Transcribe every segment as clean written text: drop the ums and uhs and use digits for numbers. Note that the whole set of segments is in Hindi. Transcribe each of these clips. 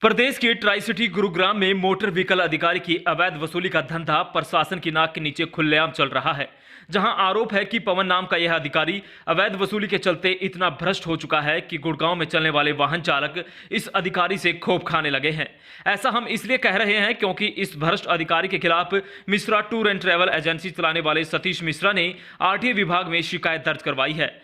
प्रदेश के ट्राई सिटी गुरुग्राम में मोटर व्हीकल अधिकारी की अवैध वसूली का धंधा प्रशासन की नाक के नीचे खुलेआम चल रहा है। जहां आरोप है कि पवन नाम का यह अधिकारी अवैध वसूली के चलते इतना भ्रष्ट हो चुका है कि गुड़गांव में चलने वाले वाहन चालक इस अधिकारी से खोप खाने लगे हैं। ऐसा हम इसलिए कह रहे हैं क्योंकि इस भ्रष्ट अधिकारी के खिलाफ Mishra tour and travel agency चलाने वाले सतीश मिश्रा ने आरटीए विभाग में शिकायत दर्ज करवाई है,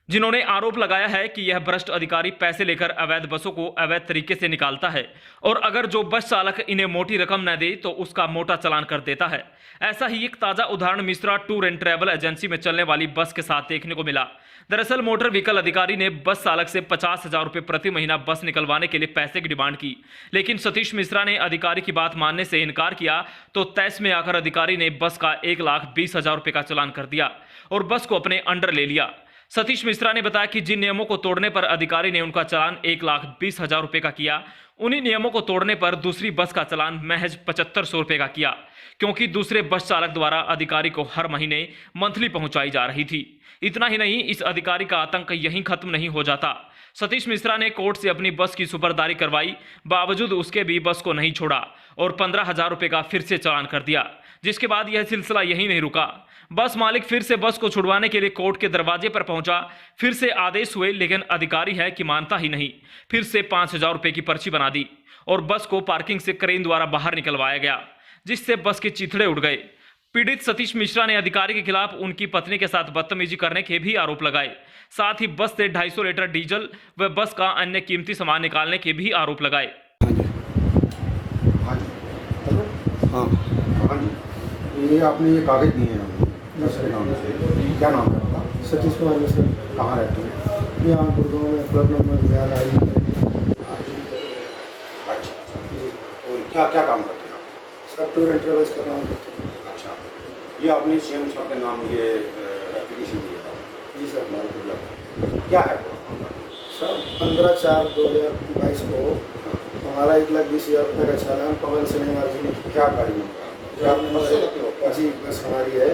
जिन्होंने आरोप लगाया है कि यह भ्रष्ट अधिकारी पैसे लेकर अवैध बसों को अवैध तरीके से निकालता है और अगर जो बस चालक इन्हें मोटी रकम न दे तो उसका मोटा चालान कर देता है। ऐसा ही एक ताजा उदाहरण Mishra tour and travel agency में चलने वाली बस के साथ देखने को मिला। दरअसल मोटर व्हीकल अधिकारी ने बस चालक से 50,000 रुपये प्रति महीना बस निकलवाने के लिए पैसे की डिमांड की, लेकिन सतीश मिश्रा ने अधिकारी की बात मानने से इनकार किया तो तैस में आकर अधिकारी ने बस का 1,20,000 रुपये का चालान कर दिया और बस को अपने अंडर ले लिया। सतीश मिश्रा ने बताया कि जिन नियमों को तोड़ने पर अधिकारी ने उनका चालान 1,20,000 रुपये का किया, उन्हीं नियमों को तोड़ने पर दूसरी बस का चालान महज 7,500 रुपये का किया, क्योंकि दूसरे बस चालक द्वारा अधिकारी को हर महीने मंथली पहुंचाई जा रही थी। इतना ही नहीं, इस अधिकारी का आतंक यहीं खत्म नहीं हो जाता। सतीश मिश्रा ने कोर्ट से अपनी बस की सुपरदारी करवाई, बावजूद उसके भी बस को नहीं छोड़ा और 15,000 रुपये का फिर से चालान कर दिया, जिसके बाद यह सिलसिला यहीं नहीं रुका। बस मालिक फिर से बस को छुड़वाने के लिए कोर्ट के दरवाजे पर पहुंचा, फिर से आदेश हुए, लेकिन अधिकारी है कि मानता ही नहीं। फिर से 5,000 रुपये की पर्ची बना दी और बस को पार्किंग से क्रेन द्वारा बाहर निकलवाया गया, जिससे बस के चिथड़े उड़ गए। पीड़ित सतीश मिश्रा ने अधिकारी के खिलाफ उनकी पत्नी के साथ बदतमीजी करने के भी आरोप लगाए। साथ ही बस से 250 लीटर डीजल व बस का अन्य कीमती सामान निकालने के भी आरोप लगाए। हाँ जी, ये आपने ये कागज दिए हैं दूसरे नाम से, क्या नाम है आपका? सतीश कुमार मिश्रा। कहाँ रहते हैं? यहाँ गुड़गांव में क्लब नंबर 11 आई। अच्छा, और क्या क्या काम करते हैं आप? सब टूर एंड ट्रेवल्स का काम करते हैं। अच्छा, ये आपने सीएम साहब के नाम ये एप्लीकेशन दिया था? जी सर। क्या है सर 15/4/2022 को हमारा 1,20,000 रुपये का चालान पवन सिन्हा जी ने क्या कार्य होगा? जी बस हमारी है।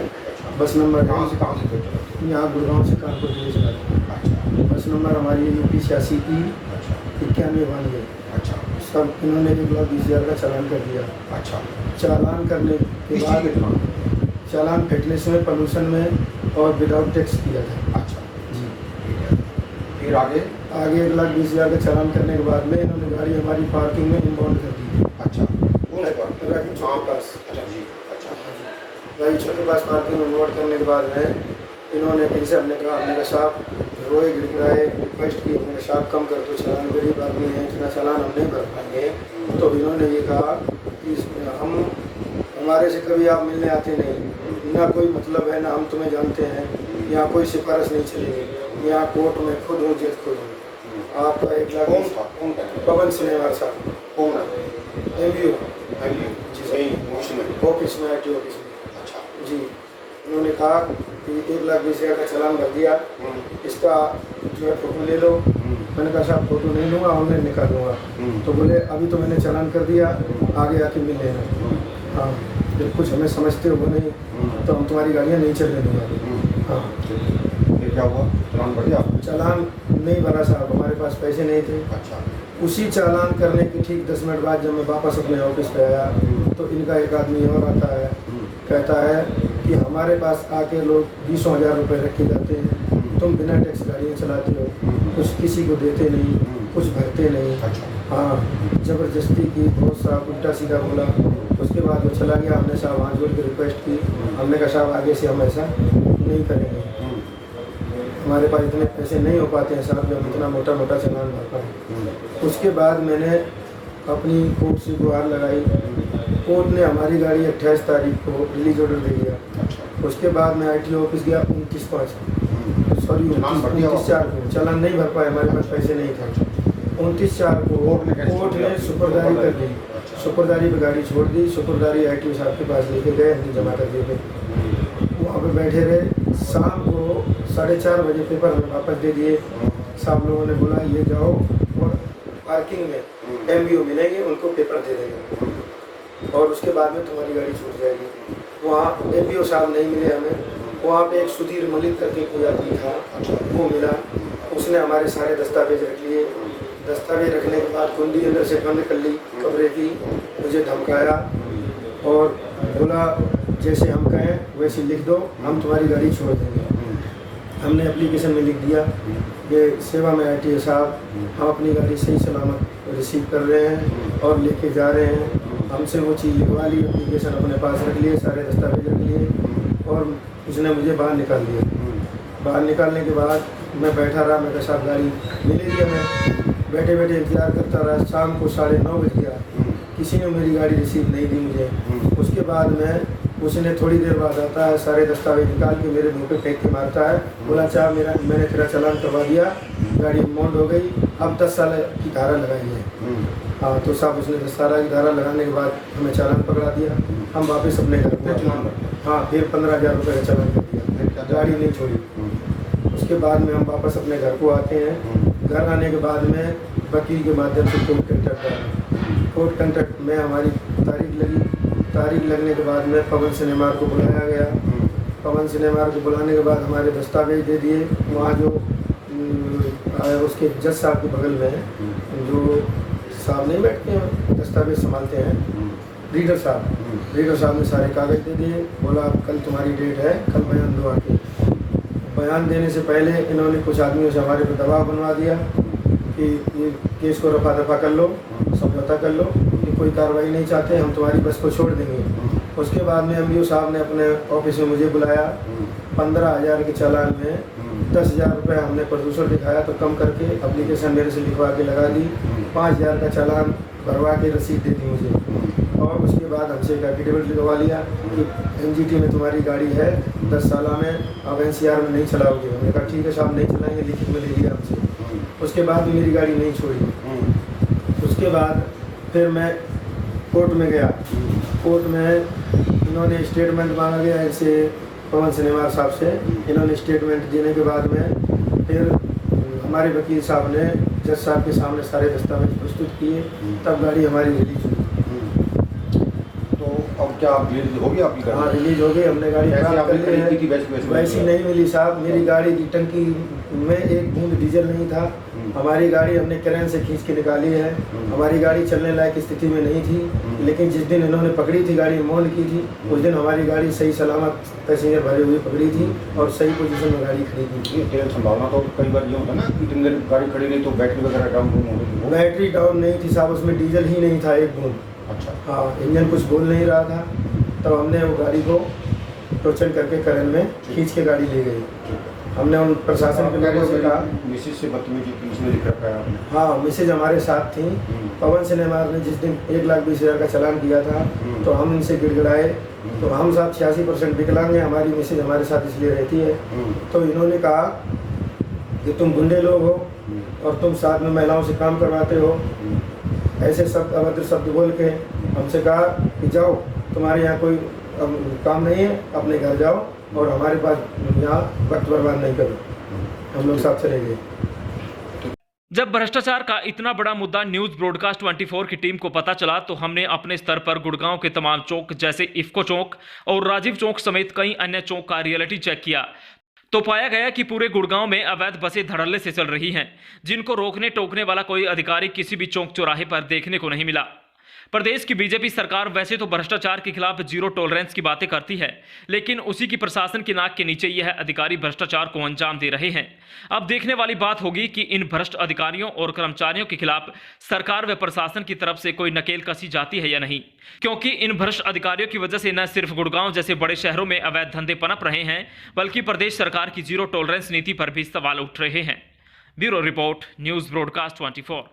बस नंबर कहाँ से फिर यहाँ गुड़गांव से कानपुर के लिए चलाते हैं। अच्छा बस नंबर हमारी UP 86E अच्छा 9192। अच्छा सब इन्होंने 1,20,000 का चालान कर दिया। अच्छा, चालान करने के किस बाद चीज़ के दिमाग? चालान फिटनेस में, पोल्यूशन में और विदाउट टैक्स किया था। अच्छा जी। ठीक है, फिर आगे? आगे 1,20,000 का चालान करने के बाद में इन्होंने गाड़ी हमारी पार्किंग में इनबाउंड कर दी। अच्छा, कौन है बात? राखी चौक के पास। अच्छा जी, अच्छा गाड़ी चौक के पास पार्किंग में इनबाउंड करने के बाद में इन्होंने फिर से हमने कहा साहब रोए गिड़गिड़ाए, रिक्वेस्ट की, हमने साहब कम कर दो, चालान गरीब आदमी है, इतना चालान हम नहीं भर पाएंगे। तो इन्होंने ये कहा कि हम हमारे से कभी आप मिलने आते नहीं, ना कोई मतलब है, ना हम तुम्हें जानते हैं, यहाँ कोई सिफारिश नहीं चलेगी, यहाँ कोर्ट में खुद हो जेल खुद हो। आपका 1,20,000 कौन पवन सिन्हा साहब। कौन है? MBO जी सही, मुश्किल ऑफिस में, IT ऑफिस में। अच्छा जी, उन्होंने कहा कि 1,20,000 का चालान भर दिया, इसका जो है फोटो ले लो। मैंने कहा साहब फोटो नहीं लूँगा, ऑनलाइन निकाल दूँगा। तो बोले अभी तो मैंने चालान कर दिया, आगे आके मिल लेना। हाँ, जब कुछ हमें समझते हो नहीं तो हम तुम्हारी गाड़ियाँ नहीं चलने दूँगा। हाँ, फिर क्या हुआ? चालान भर दिया? चालान नहीं भरा साहब, हमारे पास पैसे नहीं थे। अच्छा, उसी चालान करने के ठीक 10 मिनट बाद जब मैं वापस अपने ऑफिस पे आया तो इनका एक आदमी और आता है, कहता है कि हमारे पास आके लोग 20,000 रुपये रखे जाते हैं, तुम बिना टैक्स गाड़ियाँ चलाते हो, कुछ किसी को देते नहीं, कुछ भरते नहीं। अच्छा, हाँ, ज़बरदस्ती की, बहुत सा उल्टा सीधा बोला। उसके बाद वो चला गया। हमने साहब हाथ जोड़ के रिक्वेस्ट की, हमने कहा साहब आगे से हम ऐसा नहीं करेंगे, हमारे पास इतने पैसे नहीं हो पाते हैं साहब जब इतना मोटा मोटा चालान भर पाए। उसके बाद मैंने अपनी कोर्ट से गुहार लगाई। कोर्ट ने हमारी गाड़ी 28 तारीख को रिलीज ऑर्डर दे दिया। अच्छा, उसके बाद मैं IT ऑफिस गया 29/4 को। चालान नहीं भर पाए, हमारे पास पैसे नहीं थे। 29/4 को कोर्ट ने सुपरदारी कर दी। सुपरदारी पे गाड़ी छोड़ दी। सुपरदारी IT साहब के पास लेके गए, हमने जमा कर दिए। वहाँ पे बैठे रहे। शाम को 4:30 बजे पेपर हमें वापस दे दिए। साहब लोगों ने बोला ये जाओ और पार्किंग में MBO मिलेंगे, उनको पेपर दे देंगे और उसके बाद में तुम्हारी गाड़ी छूट जाएगी। वहाँ MBO साहब नहीं मिले हमें। वहाँ पे एक सुधीर मलिक करके कोई आदमी था, वो मिला। उसने हमारे सारे दस्तावेज रख लिए। दस्तावेज रखने के बाद कुंडी अंदर से बंद कर ली कमरे की, मुझे धमकाया और बोला जैसे हम कहें वैसे लिख दो, हम तुम्हारी गाड़ी छोड़ देंगे। हमने एप्लीकेशन में लिख दिया कि सेवा में ITO साहब, हम अपनी गाड़ी सही सलामत रिसीव कर रहे हैं और लेके जा रहे हैं। हमसे वो चीज़ लिखवा ली, एप्लीकेशन अपने पास रख लिए, सारे दस्तावेज रख लिए और उसने मुझे बाहर निकाल दिया। बाहर निकालने के बाद मैं बैठा रहा, मैं कहा साहब गाड़ी मिलेगी हमें। बैठे बैठे इंतज़ार करता रहा, शाम को 9:30 बज गया, किसी ने मेरी गाड़ी रिसीव नहीं दी मुझे। उसके बाद में उसने थोड़ी देर बाद आता है, सारे दस्तावेज निकाल के मेरे मुँह पे फेंक के मारता है, बोला चाह मैंने तेरा चालान करवा दिया, गाड़ी माउंट हो गई, अब 10 साल की धारा लगाई है। हाँ, तो साहब उसने 10 साल की धारा लगाने के बाद हमें चालान पकड़ा दिया। हम वापस अपने घर को, हाँ, फिर 15,000 रुपये का चालान कर दिया, गाड़ी नहीं छोड़ी। उसके बाद में हम वापस अपने घर को आते हैं। घर आने के बाद में वकील के माध्यम से कोर्ट कंटैक्ट करा। कोर्ट कंटैक्ट में हमारी तारीख लगने के बाद में पवन सिनेमार को बुलाया गया। पवन सिनेमार को बुलाने के बाद हमारे दस्तावेज दे दिए। वहाँ जो उसके जज साहब के बगल में जो साहब नहीं बैठते हैं, दस्तावेज संभालते हैं, रीडर साहब ने सारे कागज़ दे दिए। बोला कल तुम्हारी डेट है, कल बयान दो आके। बयान देने से पहले इन्होंने कुछ आदमियों से हमारे पर दबाव बनवा दिया कि ये केस को रफा दफा कर लो, समझौता कर लो, कि कोई कार्रवाई नहीं चाहते, हम तुम्हारी बस को छोड़ देंगे। उसके बाद में MDO साहब ने अपने ऑफिस में मुझे बुलाया। 15,000 के चालान में 10,000 रुपये हमने प्रदूषण दिखाया तो कम करके एप्लीकेशन मेरे से लिखवा के लगा दी। 5,000 का चालान भरवा के रसीद दे दी मुझे और उसके बाद हमसे एक एफिडेविट लिखवा लिया कि NGT में तुम्हारी गाड़ी है, 10 साल में अब NCR में नहीं चलाओगे। हमने कहा ठीक है साहब नहीं चलाएंगे, लिखित में ले लिया हमसे। उसके बाद मेरी गाड़ी नहीं छोड़ी। उसके बाद फिर मैं कोर्ट में गया। कोर्ट में इन्होंने स्टेटमेंट मांगा गया ऐसे पवन सिनेमार साहब से। इन्होंने स्टेटमेंट देने के बाद में फिर हमारे वकील साहब ने जज साहब के सामने सारे दस्तावेज प्रस्तुत किए, तब गाड़ी हमारी रिलीज हुई। तो अब क्या रिलीज हो गई आपकी गाड़ी? हाँ, रिलीज हो गई, हमने गाड़ी प्राप्त कर ली है। वैसी नहीं मिली साहब, मेरी गाड़ी की टंकी में एक बूंद डीजल नहीं था। हमारी गाड़ी हमने क्रेन से खींच के निकाली है। हमारी गाड़ी चलने लायक स्थिति में नहीं थी, लेकिन जिस दिन इन्होंने पकड़ी थी, गाड़ी मौन की थी, उस दिन हमारी गाड़ी सही सलामत पैसेंजर भरे हुए पकड़ी थी और सही पोजीशन में गाड़ी खड़ी थी। तेल संभालना तो कई बार ये होता है ना कि इतनी देर गाड़ी खड़ी रही तो बैटरी वगैरह डाउन हो। बैटरी डाउन नहीं थी साहब, उसमें डीजल ही नहीं था एक बूंद। अच्छा। हाँ, इंजन कुछ बोल नहीं रहा था। तब हमने वो गाड़ी को टोचन करके करेन में खींच के गाड़ी ले गई। हमने उन प्रशासन के लोगों से कहा, मिसेज से बदतमीजी की इसमें लिख रखा है आपने? हाँ, मिसेज हमारे साथ थी। पवन सिनेमार ने जिस दिन 1,20,000 का चालान किया था तो हम इनसे गिड़गिड़ाए तो हम साहब 86% विकलांग हैं, हमारी मिसेज हमारे साथ इसलिए रहती है। तो इन्होंने कहा कि तुम गुंडे लोग हो और तुम साथ में महिलाओं से काम करवाते हो। ऐसे शब्द अभद्र शब्द बोल के हमसे कहा कि जाओ, तुम्हारे यहाँ कोई काम नहीं है, अपने घर जाओ और हमारे पास यहाँ वक्त बर्बाद नहीं करो। हम लोग साथ चले गए। जब भ्रष्टाचार का इतना बड़ा मुद्दा न्यूज ब्रॉडकास्ट 24 की टीम को पता चला तो हमने अपने स्तर पर गुड़गांव के तमाम चौक जैसे इफ्को चौक और राजीव चौक समेत कई अन्य चौक का रियलिटी चेक किया तो पाया गया कि पूरे गुड़गांव में अवैध बसें धड़ल्ले से चल रही हैं, जिनको रोकने टोकने वाला कोई अधिकारी किसी भी चौक चौराहे पर देखने को नहीं मिला। प्रदेश की बीजेपी सरकार वैसे तो भ्रष्टाचार के खिलाफ जीरो टॉलरेंस की बातें करती है, लेकिन उसी की प्रशासन की नाक के नीचे यह अधिकारी भ्रष्टाचार को अंजाम दे रहे हैं। अब देखने वाली बात होगी कि इन भ्रष्ट अधिकारियों और कर्मचारियों के खिलाफ सरकार व प्रशासन की तरफ से कोई नकेल कसी जाती है या नहीं, क्योंकि इन भ्रष्ट अधिकारियों की वजह से न सिर्फ गुड़गांव जैसे बड़े शहरों में अवैध धंधे पनप रहे हैं, बल्कि प्रदेश सरकार की जीरो टॉलरेंस नीति पर भी सवाल उठ रहे हैं। Bureau report, news broadcast 24।